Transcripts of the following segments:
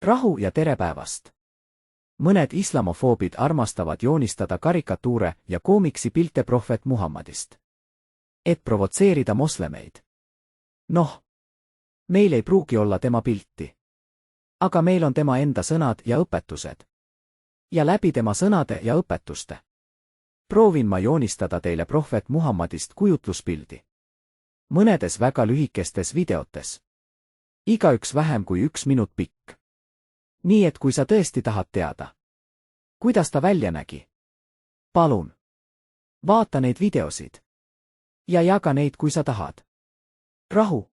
Rahu ja tere päevast! Mõned islamofoobid armastavad joonistada karikatuure ja koomiksi pilte prohvet Muhammadist, et provotseerida moslemeid. Noh, meil ei pruugi olla tema pilti. Aga meil on tema enda sõnad ja õpetused. Ja läbi tema sõnade ja õpetuste proovin ma joonistada teile prohvet Muhammadist kujutluspildi. Mõnedes väga lühikestes videotes. Igaüks vähem kui 1 minut pikk. Nii et kui sa tõesti tahad teada, kuidas ta välja nägi, palun, vaata neid videosid. Ja jaga neid, kui sa tahad. Rahu.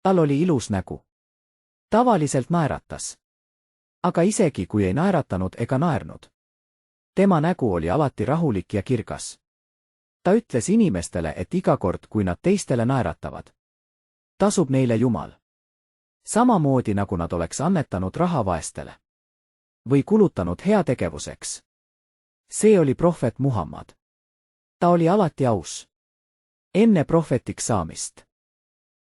Tal oli ilus nägu. Tavaliselt naeratas. Aga isegi kui ei naeratanud ega naernud. Tema nägu oli alati rahulik ja kirgas. Ta ütles inimestele, et iga kord, kui nad teistele naeratavad, tasub neile Jumal. Samamoodi nagu nad oleks annetanud raha vaestele. Või kulutanud heategevuseks. See oli prohvet Muhammad. Ta oli alati aus. Enne prohvetiks saamist.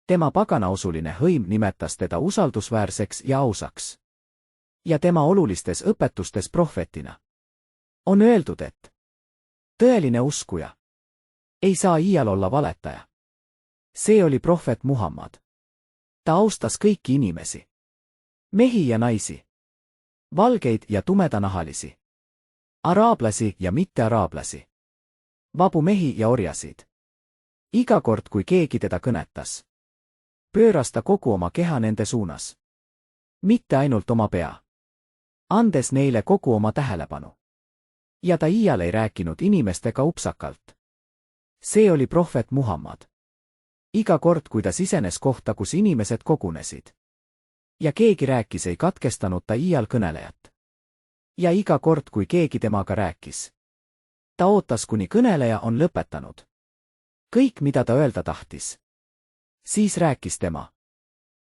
Tema paganausuline hõim nimetas teda usaldusväärseks ja ausaks. Ja tema olulistes õpetustes prohvetina on öeldud, et tõeline uskuja ei saa iial olla valetaja. See oli prohvet Muhammad. Ta austas kõiki inimesi. Mehi ja naisi. Valgeid ja tumedanahalisi. Araablasi ja mittearaablasi. Vabu mehi ja orjasid. Iga kord, kui keegi teda kõnetas, pööras ta kogu oma keha nende suunas. Mitte ainult oma pea. Andes neile kogu oma tähelepanu. Ja ta iial ei rääkinud inimestega upsakalt. See oli prohvet Muhammad. Iga kord, kui ta sisenes kohta, kus inimesed kogunesid. Ja keegi rääkis, ei katkestanud ta iial kõnelejat. Ja iga kord, kui keegi temaga rääkis, ta ootas, kuni kõneleja on lõpetanud. Kõik, mida ta öelda tahtis. Siis rääkis tema.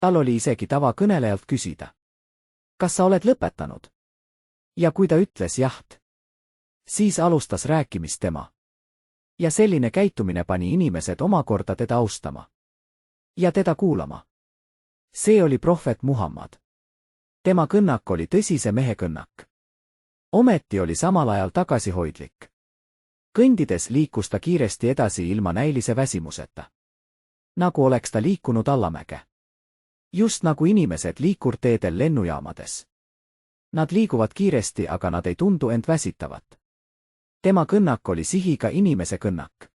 Tal oli isegi tava kõnelejalt küsida. Kas sa oled lõpetanud? Ja kui ta ütles jaht, siis alustas rääkimist tema. Ja selline käitumine pani inimesed omakorda teda austama. Ja teda kuulama. See oli prohvet Muhammad. Tema kõnnak oli tõsise mehe kõnnak. Ometi oli samal ajal tagasihoidlik. Kõndides liikus ta kiiresti edasi ilma näilise väsimuseta. Nagu oleks ta liikunud allamäge. Just nagu inimesed liikurteedel lennujaamades. Nad liiguvad kiiresti, aga nad ei tundu end väsitavat. Tema kõnnak oli sihiga inimese kõnnak.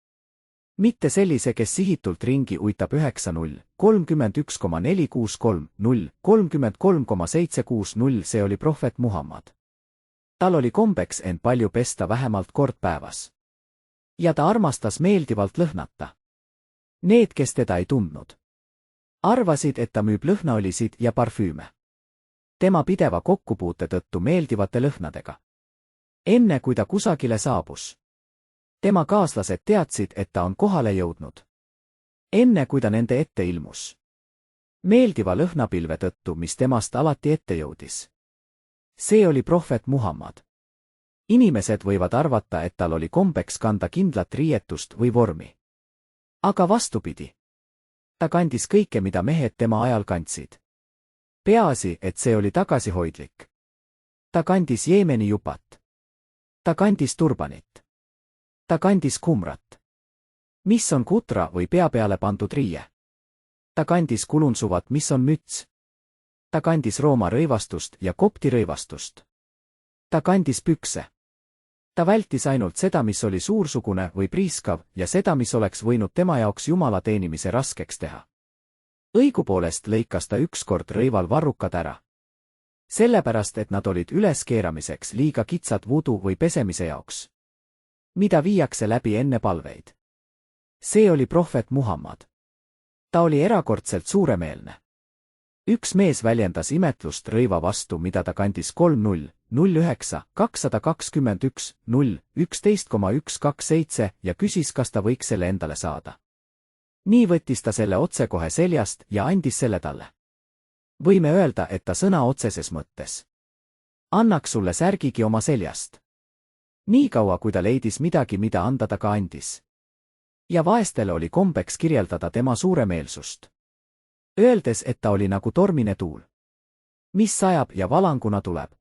Mitte sellise, kes sihitult ringi uitab 9-0, 31,463, 0, 33,760, see oli prohvet Muhammad. Tal oli kombeks end palju pesta vähemalt kord päevas. Ja ta armastas meeldivalt lõhnata. Need, kes teda ei tundnud, arvasid, et ta müüb lõhnaolisid ja parfüüme. Tema pideva kokkupuute tõttu meeldivate lõhnadega. Enne kui ta kusagile saabus. Tema kaaslased teadsid, et ta on kohale jõudnud. Enne kui ta nende ette ilmus. Meeldiva lõhnapilve tõttu, mis temast alati ette jõudis. See oli prohvet Muhammad. Inimesed võivad arvata, et tal oli kombeks kanda kindlat riietust või vormi. Aga vastupidi. Ta kandis kõike, mida mehed tema ajal kandsid. Peaasi, et see oli tagasihoidlik. Ta kandis Jeemeni jupat. Ta kandis turbanit. Ta kandis kumrat. Mis on kutra või pea peale pandud riie. Ta kandis kulunsuvat, mis on müts. Ta kandis Rooma rõivastust ja kopti rõivastust. Ta kandis pükse. Ta vältis ainult seda, mis oli suursugune või priiskav ja seda, mis oleks võinud tema jaoks Jumala teenimise raskeks teha. Õigupoolest lõikas ta ükskord rõival varrukad ära. Sellepärast, et nad olid üleskeeramiseks liiga kitsad vudu või pesemise jaoks. Mida viiakse läbi enne palveid. See oli prohvet Muhammad. Ta oli erakordselt suuremeelne. Üks mees väljendas imetlust rõiva vastu, mida ta kandis 3-0, 09, 221, 0, 11,127 ja küsis, kas ta võiks selle endale saada. Nii võttis ta selle otsekohe seljast ja andis selle talle. Võime öelda, et ta sõna otseses mõttes annaks sulle särgigi oma seljast. Nii kaua, kui ta leidis midagi, mida anda, ta ka andis. Ja vaestele oli kombeks kirjeldada tema suuremeelsust. Öeldes, et ta oli nagu tormine tuul. mis sajab ja valanguna tuleb.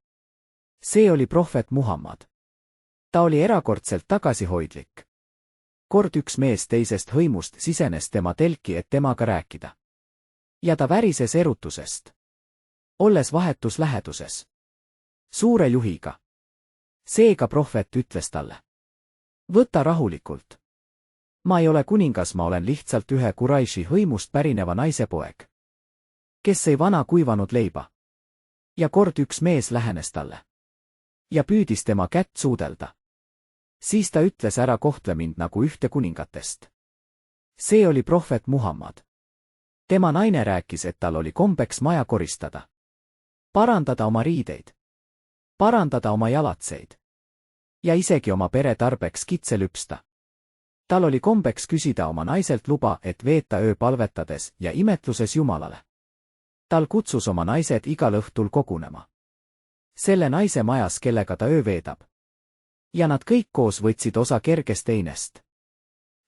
See oli prohvet Muhammad. Ta oli erakordselt tagasihoidlik. Kord üks mees teisest hõimust sisenes tema telki, et temaga rääkida. Ja ta värises erutusest. Olles vahetus läheduses. Suure juhiga. Seega prohvet ütles talle. Võta rahulikult. Ma ei ole kuningas, ma olen lihtsalt ühe Quraishi hõimust pärineva naise poeg, kes sõi vana kuivanud leiba. Ja kord üks mees lähenes talle. Ja püüdis tema kätt suudelda. Siis ta ütles, ära kohtle mind nagu ühte kuningatest. See oli prohvet Muhammad. Tema naine rääkis, et tal oli kombeks maja koristada. Parandada oma riideid. Parandada oma jalatseid. Ja isegi oma pere tarbeks kitse lüpsta. Tal oli kombeks küsida oma naiselt luba, et veeta öö palvetades ja imetluses Jumalale. Tal kutsus oma naised igal õhtul kogunema. Selle naise majas, kellega ta öö veedab. Ja nad kõik koos võtsid osa kergest einest.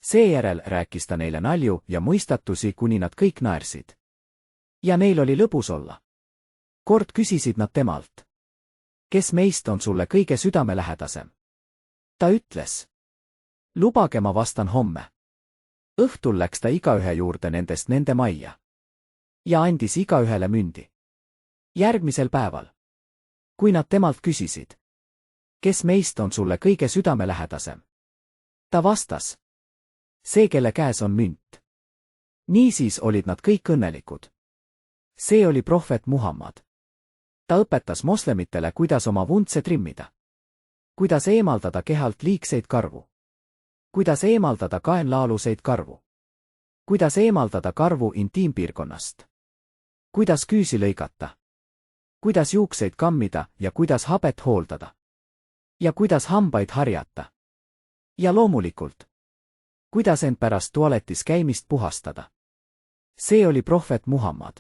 Seejärel rääkis ta neile nalju ja mõistatusi, kuni nad kõik naersid. Ja neil oli lõbus olla. Kord küsisid nad temalt. Kes meist on sulle kõige südamelähedasem? Ta ütles. Lubage, ma vastan homme. Õhtul läks ta igaühe juurde nendest nende majja. Ja andis igaühele mündi. Järgmisel päeval. Kui nad temalt küsisid. Kes meist on sulle kõige südamelähedasem? Ta vastas. See, kelle käes on münt. Niisiis olid nad kõik õnnelikud. See oli prohvet Muhammad. Ta õpetas moslemitele, kuidas oma vuntse trimmida. Kuidas eemaldada kehalt liigseid karvu. Kuidas eemaldada kaenlaaluseid karvu. Kuidas eemaldada karvu intiimpiirkonnast. Kuidas küüsi lõigata. Kuidas juukseid kammida ja kuidas habet hooldada. Ja kuidas hambaid harjata. Ja loomulikult. Kuidas end pärast tualetis käimist puhastada. See oli prohvet Muhammad.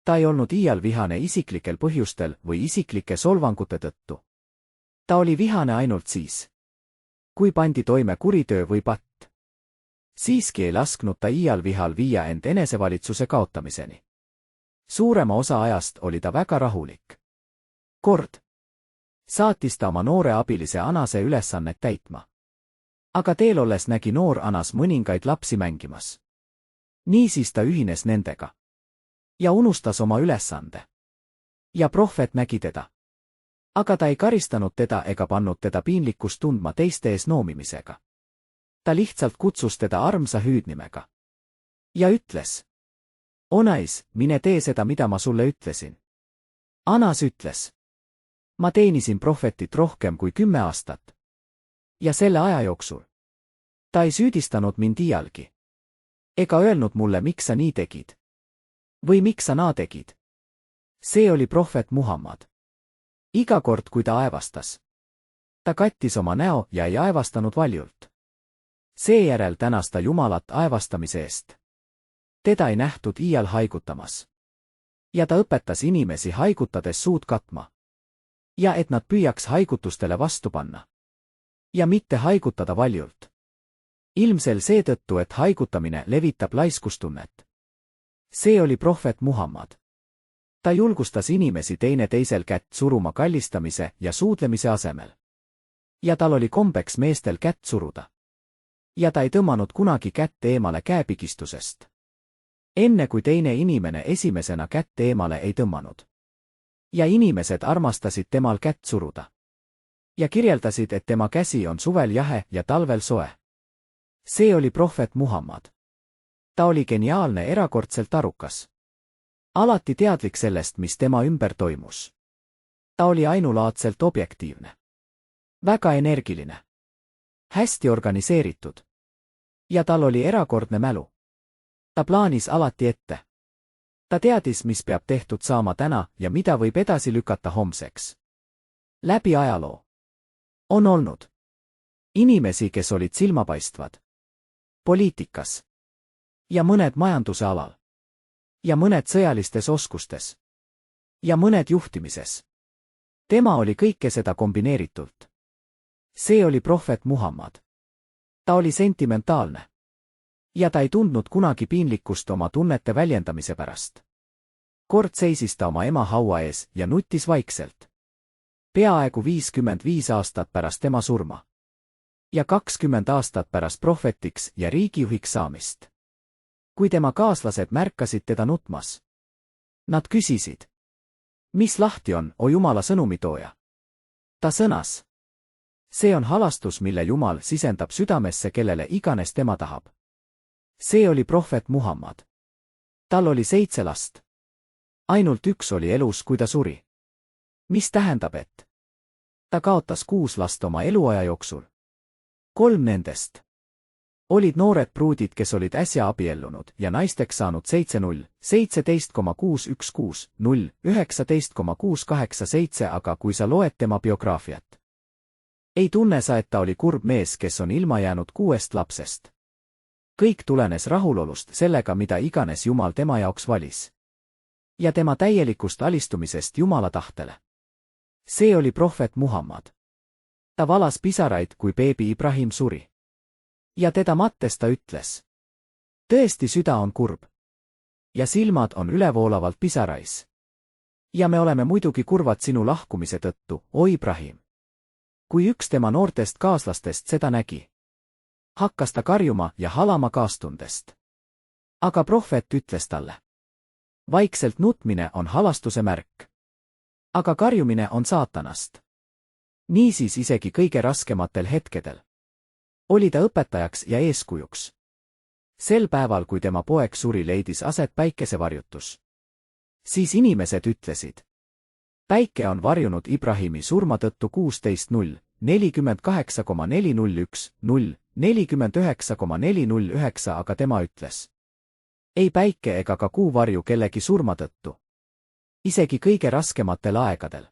Ta ei olnud iial vihane isiklikel põhjustel või isiklike solvangute tõttu. Ta oli vihane ainult siis, kui pandi toime kuritöö või patt. Siiski ei lasknud ta iial vihal viia end enesevalitsuse kaotamiseni. Suurema osa ajast oli ta väga rahulik. Kord saatis ta oma noore abilise Anase ülesannet täitma. Aga teel olles nägi noor Anas mõningaid lapsi mängimas. Niisiis ta ühines nendega. Ja unustas oma ülesande. Ja prohvet nägi teda. Aga ta ei karistanud teda ega pannud teda piinlikkust tundma teiste ees noomimisega. Ta lihtsalt kutsus teda armsa hüüdnimega. Ja ütles. Onais, mine tee seda, mida ma sulle ütlesin. Anas ütles. Ma teenisin prohvetit rohkem kui 10 aastat. Ja selle aja jooksul. Ta ei süüdistanud mind iialgi. Ega öelnud mulle, miks sa nii tegid. Või miks sa naa tegid. See oli prohvet Muhammad. Iga kord, kui ta aevastas. Ta kattis oma näo ja ei aevastanud valjult. Seejärel tänas ta Jumalat aevastamise eest. Teda ei nähtud iial haigutamas. Ja ta õpetas inimesi haigutades suud katma. Ja et nad püüaks haigutustele vastu panna. Ja mitte haigutada valjult. Ilmsel seetõttu, et haigutamine levitab laiskustunnet. See oli prohvet Muhammad. Ta julgustas inimesi teineteisel kätt suruma kallistamise ja suudlemise asemel. Ja tal oli kombeks meestel kätt suruda. Ja ta ei tõmmanud kunagi kätt eemale käepigistusest. Enne kui teine inimene esimesena kätt eemale ei tõmmanud. Ja inimesed armastasid temal kätt suruda. Ja kirjeldasid, et tema käsi on suvel jahe ja talvel soe. See oli prohvet Muhammad. Ta oli geniaalne, erakordselt arukas. Alati teadlik sellest, mis tema ümber toimus. Ta oli ainulaadselt objektiivne. Väga energiline. Hästi organiseeritud. Ja tal oli erakordne mälu. Ta plaanis alati ette. Ta teadis, mis peab tehtud saama täna ja mida võib edasi lükata homseks. Läbi ajaloo on olnud inimesi, kes olid silmapaistvad. Poliitikas. Ja mõned majanduse alal. Ja mõned sõjalistes oskustes. Ja mõned juhtimises. Tema oli kõike seda kombineeritult. See oli prohvet Muhammad. Ta oli sentimentaalne. Ja ta ei tundnud kunagi piinlikkust oma tunnete väljendamise pärast. Kord seisis ta oma ema haua ees ja nuttis vaikselt. Peaaegu 55 aastat pärast tema surma. Ja 20 aastat pärast prohvetiks ja riigijuhiks saamist. Kui tema kaaslased märkasid teda nutmas. Nad küsisid. Mis lahti on, o Jumala sõnumitooja? Ta sõnas. See on halastus, mille Jumal sisendab südamesse, kellele iganes tema tahab. See oli prohvet Muhammad. Tal oli 7 last. Ainult üks oli elus, kui ta suri. Mis tähendab, et ta kaotas 6 last oma eluaja jooksul. 3 nendest olid noored pruudid, kes olid äsja abiellunud ja naisteks saanud 17,616,019,687, aga kui sa loed tema biograafiat, ei tunne sa, et ta oli kurb mees, kes on ilma jäänud 6 lapsest. Kõik tulenes rahulolust sellega, mida iganes Jumal tema jaoks valis. Ja tema täielikust alistumisest Jumala tahtele. See oli prohvet Muhammad. Ta valas pisaraid, kui beebi Ibrahim suri. Ja teda mattes ta ütles. Tõesti, süda on kurb. Ja silmad on ülevoolavalt pisarais. Ja me oleme muidugi kurvad sinu lahkumise tõttu, o Ibrahim. Kui üks tema noortest kaaslastest seda nägi, hakkas ta karjuma ja halama kaastundest. Aga prohvet ütles talle. Vaikselt nutmine on halastuse märk. Aga karjumine on saatanast. Niisiis isegi kõige raskematel hetkedel oli ta õpetajaks ja eeskujuks. Sel päeval, kui tema poeg suri, leidis aset päikesevarjutus. Siis inimesed ütlesid. Päike on varjunud Ibrahimi surma tõttu 16.048,401,049,409, aga tema ütles. Ei päike ega ka kuu varju kellegi surma tõttu. Isegi kõige raskematel aegadel.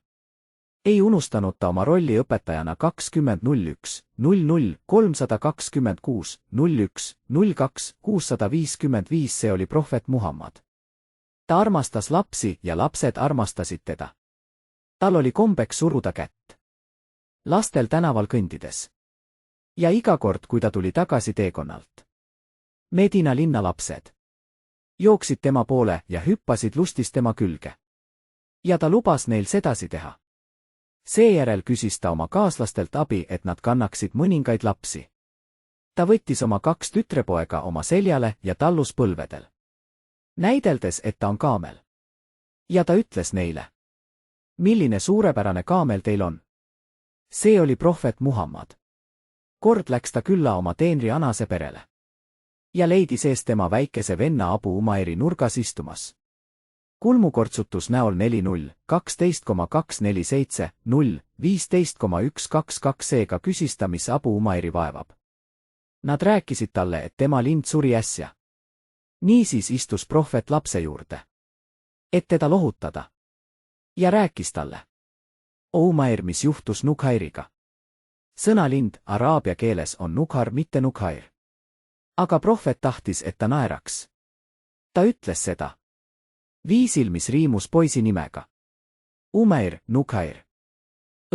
Ei unustanud ta oma rolli õpetajana 20.01.326.01.02.655, see oli prohvet Muhammad. Ta armastas lapsi ja lapsed armastasid teda. Tal oli kombeks suruda kätt lastel tänaval kõndides. Ja iga kord, kui ta tuli tagasi teekonnalt. Medina linna lapsed jooksid tema poole ja hüppasid lustis tema külge. Ja ta lubas neil sedasi teha. Seejärel küsis ta oma kaaslastelt abi, et nad kannaksid mõningaid lapsi. Ta võttis oma 2 tütrepoega oma seljale ja tallus põlvedel. Näideldes, et ta on kaamel. Ja ta ütles neile. Milline suurepärane kaamel teil on? See oli prohvet Muhammad. Kord läks ta külla oma teenri Anase perele. Ja leidis ees tema väikese venna Abu Umairi nurgas istumas. Kulmukortsutus näol 4-0-12,247-0-15,122, seega küsis ta, mis Abu Umairi vaevab. Nad rääkisid talle, et tema lind suri äsja. Niisiis istus prohvet lapse juurde, et teda lohutada. Ja rääkis talle. O Umair, mis juhtus Nukhairiga? Sõna lind araabia keeles on Nukhar, mitte Nukhair. Aga prohvet tahtis, et ta naeraks. Ta ütles seda viisil, mis riimus poisi nimega. Umair, Nukhair.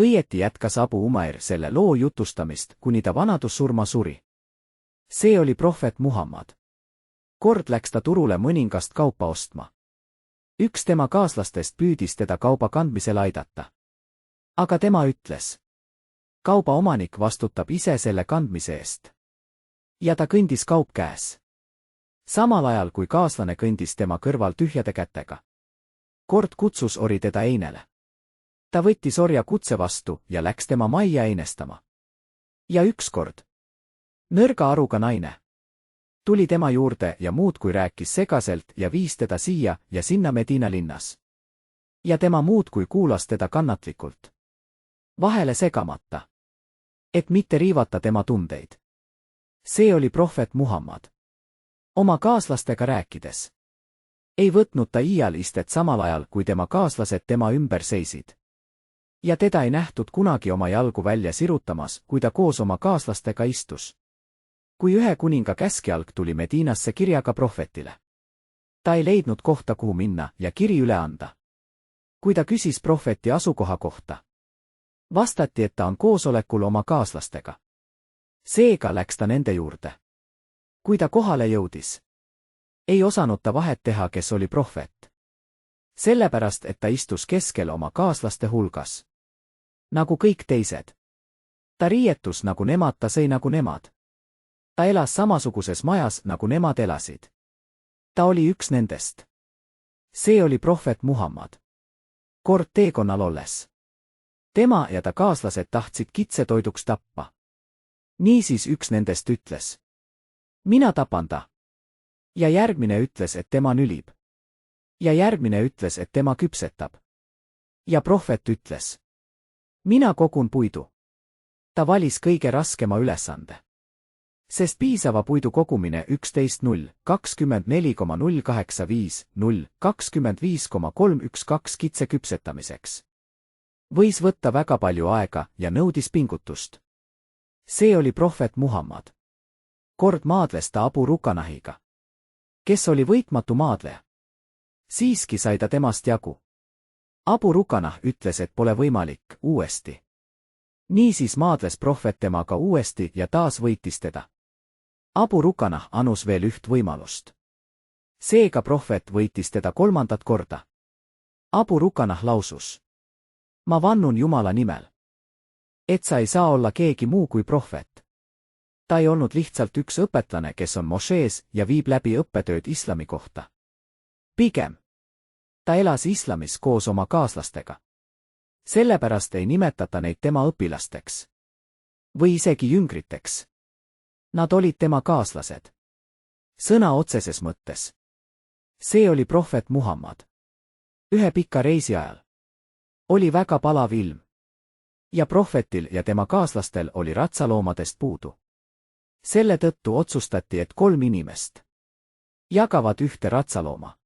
Õieti jätkas Abu Umair selle loo jutustamist, kuni ta vanadussurma suri. See oli prohvet Muhammad. Kord läks ta turule mõningast kaupa ostma. Üks tema kaaslastest püüdis teda kauba kandmisel aidata. Aga tema ütles. Kauba omanik vastutab ise selle kandmise eest. Ja ta kõndis kaup käes. Samal ajal, kui kaaslane kõndis tema kõrval tühjade kätega. Kord kutsus ori teda einele. Ta võttis orja kutse vastu ja läks tema majja einestama. Ja ükskord nõrga aruga naine tuli tema juurde ja muudkui rääkis segaselt ja viis teda siia ja sinna Medina linnas. Ja tema muudkui kuulas teda kannatlikult. Vahele segamata. Et mitte riivata tema tundeid. See oli prohvet Muhammad. Oma kaaslastega rääkides. Ei võtnud ta iial istet samal ajal, kui tema kaaslased tema ümber seisid. Ja teda ei nähtud kunagi oma jalgu välja sirutamas, kui ta koos oma kaaslastega istus. Kui ühe kuninga käskjalg tuli Medinasse kirjaga prohvetile. Ta ei leidnud kohta, kuhu minna ja kiri üle anda. Kui ta küsis prohveti asukoha kohta, vastati, et ta on koosolekul oma kaaslastega. Seega läks ta nende juurde. Kui ta kohale jõudis, ei osanud ta vahet teha, kes oli prohvet. Sellepärast, et ta istus keskel oma kaaslaste hulgas. Nagu kõik teised. Ta riietus nagu nemad, ta sõi nagu nemad. Ta elas samasuguses majas, nagu nemad elasid. Ta oli üks nendest. See oli prohvet Muhammad. Kord teekonnal olles. Tema ja ta kaaslased tahtsid kitsetoiduks tappa. Niisiis üks nendest ütles. Mina tapan ta. Ja järgmine ütles, et tema nülib. Ja järgmine ütles, et tema küpsetab. Ja prohvet ütles. Mina kogun puidu. Ta valis kõige raskema ülesande. Sest piisava puidu kogumine 11.024,085,025,312 kitse küpsetamiseks võis võtta väga palju aega ja nõudis pingutust. See oli prohvet Muhammad. Kord maadles ta Abu Rukanahiga, kes oli võitmatu maadleja. Siiski sai ta temast jagu. Abu Rukanah ütles, et pole võimalik, uuesti. Niisiis maadles prohvet temaga uuesti ja taas võitis teda. Abu Rukanah anus veel üht võimalust. Seega prohvet võitis teda kolmandat korda. Abu Rukanah lausus. Ma vannun Jumala nimel. Et sa ei saa olla keegi muu kui prohvet. Ta ei olnud lihtsalt üks õpetlane, kes on mošees ja viib läbi õppetööd islami kohta. Pigem. Ta elas islamis koos oma kaaslastega. Sellepärast ei nimetata neid tema õpilasteks. Või isegi jüngriteks. Nad olid tema kaaslased. Sõna otseses mõttes. See oli prohvet Muhammad. Ühe pika reisi ajal. Oli väga palav ilm. Ja prohvetil ja tema kaaslastel oli ratsaloomadest puudu. Selle tõttu otsustati, et 3 inimest jagavad ühte ratsalooma.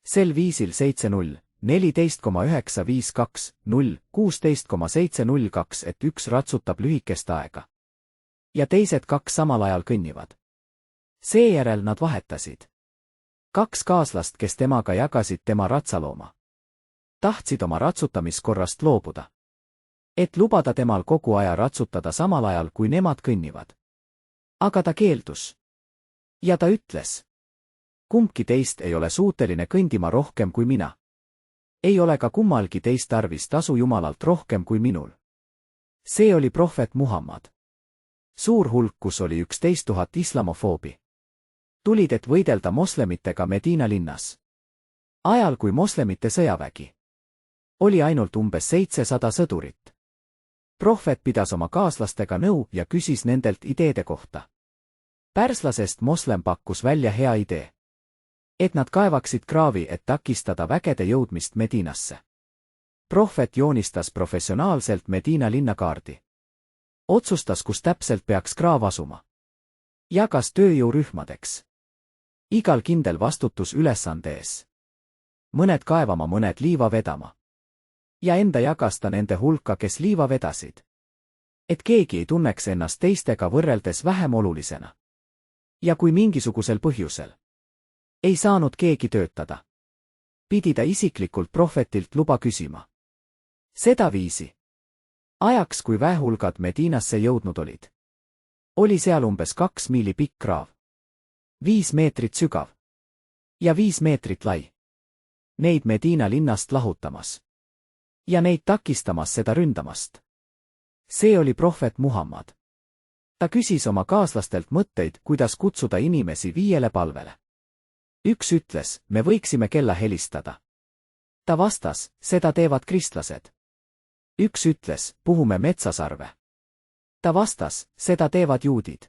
Sel viisil 7-0, 14,952, 0, 16,702, et üks ratsutab lühikest aega. Ja teised 2 samal ajal kõnnivad. Seejärel nad vahetasid. 2 kaaslast, kes temaga jagasid tema ratsalooma, tahtsid oma ratsutamiskorrast loobuda. Et lubada temal kogu aja ratsutada samal ajal, kui nemad kõnnivad. Aga ta keeldus. Ja ta ütles. Kumbki teist ei ole suuteline kõndima rohkem kui mina. Ei ole ka kummalgi teist tarvis tasu Jumalalt rohkem kui minul. See oli prohvet Muhammad. Suur hulk, kus oli 11 000 islamofoobi. Tulid, et võidelda moslemitega Medina linnas. Ajal, kui moslemite sõjavägi oli ainult umbes 700 sõdurit. Prohvet pidas oma kaaslastega nõu ja küsis nendelt ideede kohta. Pärslasest moslem pakkus välja hea idee. Et nad kaevaksid kraavi, et takistada vägede jõudmist Medinasse. Prohvet joonistas professionaalselt Medina linnakaardi. Otsustas, kus täpselt peaks kraav asuma. Jagas tööjõurühmadeks. Igal kindel vastutus ülesande ees. Mõned kaevama, mõned liiva vedama. Ja enda jagas ta nende hulka, kes liiva vedasid. Et keegi ei tunneks ennast teistega võrreldes vähem olulisena. Ja kui mingisugusel põhjusel ei saanud keegi töötada, pidi ta isiklikult prohvetilt luba küsima. Sedaviisi. Ajaks, kui väehulgad Medinasse jõudnud olid, oli seal umbes 2 miili pikk kraav, 5 meetrit sügav ja 5 meetrit lai. Neid Medina linnast lahutamas. Ja neid takistamas seda ründamast. See oli prohvet Muhammad. Ta küsis oma kaaslastelt mõtteid, kuidas kutsuda inimesi 5 palvele. Üks ütles, me võiksime kella helistada. Ta vastas, seda teevad kristlased. Üks ütles, puhume metsasarve. Ta vastas, seda teevad juudid.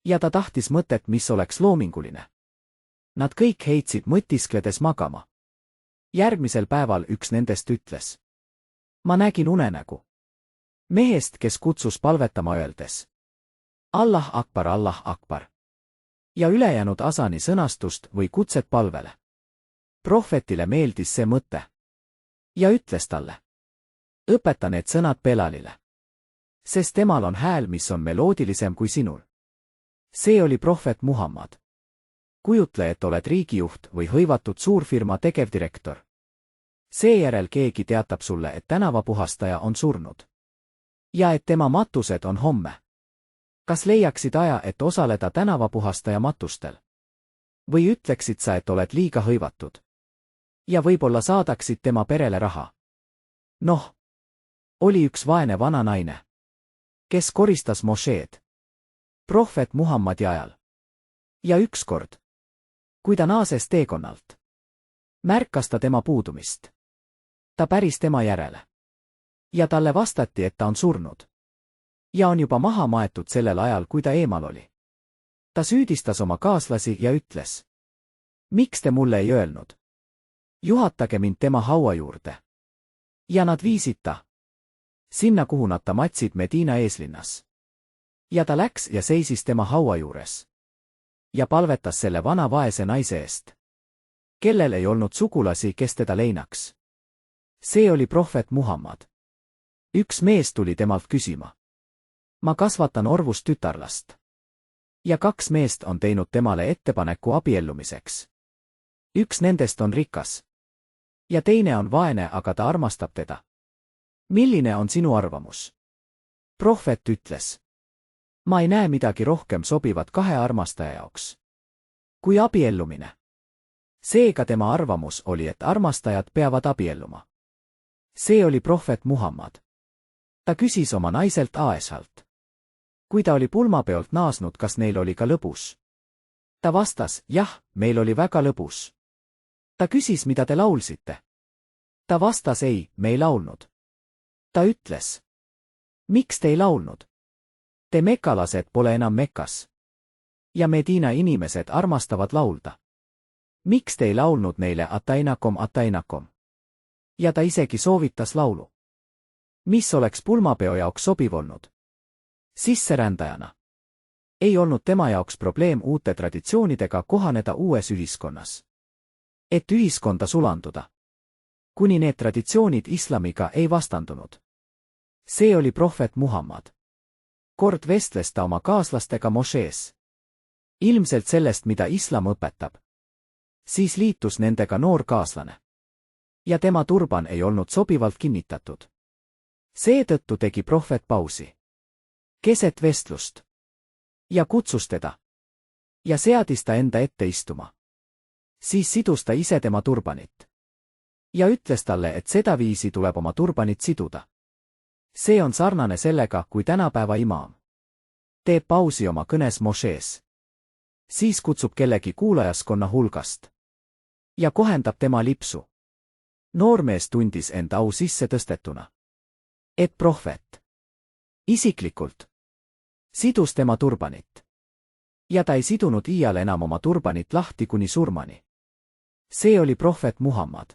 Ja ta tahtis mõtet, mis oleks loominguline. Nad kõik heitsid mõtiskledes magama. Järgmisel päeval üks nendest ütles. Ma nägin unenägu. Mehest, kes kutsus palvetama öeldes. Allah Akbar, Allah Akbar. Ja ülejäänud asani sõnastust või kutset palvele. Prohvetile meeldis see mõte. Ja ütles talle. Õpeta need sõnad Belalile. Sest temal on hääl, mis on meloodilisem kui sinul. See oli prohvet Muhammad. Kujutle, et oled riigijuht või hõivatud suurfirma tegevdirektor. Seejärel keegi teatab sulle, et tänavapuhastaja on surnud. Ja et tema matused on homme. Kas leiaksid aja, et osaleda tänavapuhastaja matustel? Või ütleksid sa, et oled liiga hõivatud? Ja võib-olla saadaksid tema perele raha. Noh, oli üks vaene vana naine, kes koristas mošeed prohvet Muhammadi ajal. Ja ükskord, kui ta naases teekonnalt, märkas ta tema puudumist. Ta päris tema järele. Ja talle vastati, et ta on surnud. Ja on juba maha maetud sellel ajal, kui ta eemal oli. Ta süüdistas oma kaaslasi ja ütles: miks te mulle ei öelnud? Juhatage mind tema haua juurde. Ja nad viisid ta sinna, kuhu nad ta matsid Medina eeslinnas. Ja ta läks ja seisis tema haua juures. Ja palvetas selle vana vaese naise eest, kellel ei olnud sugulasi, kes teda leinaks. See oli prohvet Muhammad. Üks mees tuli temalt küsima: ma kasvatan orvust tütarlast. Ja kaks meest on teinud temale ettepaneku abiellumiseks. Üks nendest on rikas. Ja teine on vaene, aga ta armastab teda. Milline on sinu arvamus? Prohvet ütles: ma ei näe midagi rohkem sobivat kahe armastaja jaoks kui abiellumine. Seega tema arvamus oli, et armastajad peavad abielluma. See oli prohvet Muhammad. Ta küsis oma naiselt Aeshalt, kui ta oli pulmapeolt naasnud, kas neil oli ka lõbus. Ta vastas: jah, meil oli väga lõbus. Ta küsis, mida te laulsite. Ta vastas: ei, me ei laulnud. Ta ütles: miks te ei laulnud? Te mekkalased pole enam Mekas. Ja Medina inimesed armastavad laulda. Miks te ei laulnud neile Atainakom, Atainakom? Ja ta isegi soovitas laulu, mis oleks pulmapeo jaoks sobiv olnud. Sisserändajana ei olnud tema jaoks probleem uute traditsioonidega kohaneda uues ühiskonnas. Et ühiskonda sulanduda, kuni need traditsioonid islamiga ei vastandunud. See oli prohvet Muhammad. Kord vestles ta oma kaaslastega mošees. Ilmselt sellest, mida islam õpetab. Siis liitus nendega noor kaaslane. Ja tema turban ei olnud sobivalt kinnitatud. Seetõttu tegi prohvet pausi keset vestlust ja kutsus teda. Ja seadis ta enda ette istuma. Siis sidus ta ise tema turbanit. Ja ütles talle, et sedaviisi tuleb oma turbanit siduda. See on sarnane sellega, kui tänapäeva imaam teeb pausi oma kõnes mošees. Siis kutsub kellegi kuulajaskonna hulgast ja kohendab tema lipsu. Noormees tundis end au sisse tõstetuna, et prohvet isiklikult sidus tema turbanit. Ja ta ei sidunud iial enam oma turbanit lahti kuni surmani. See oli prohvet Muhammad.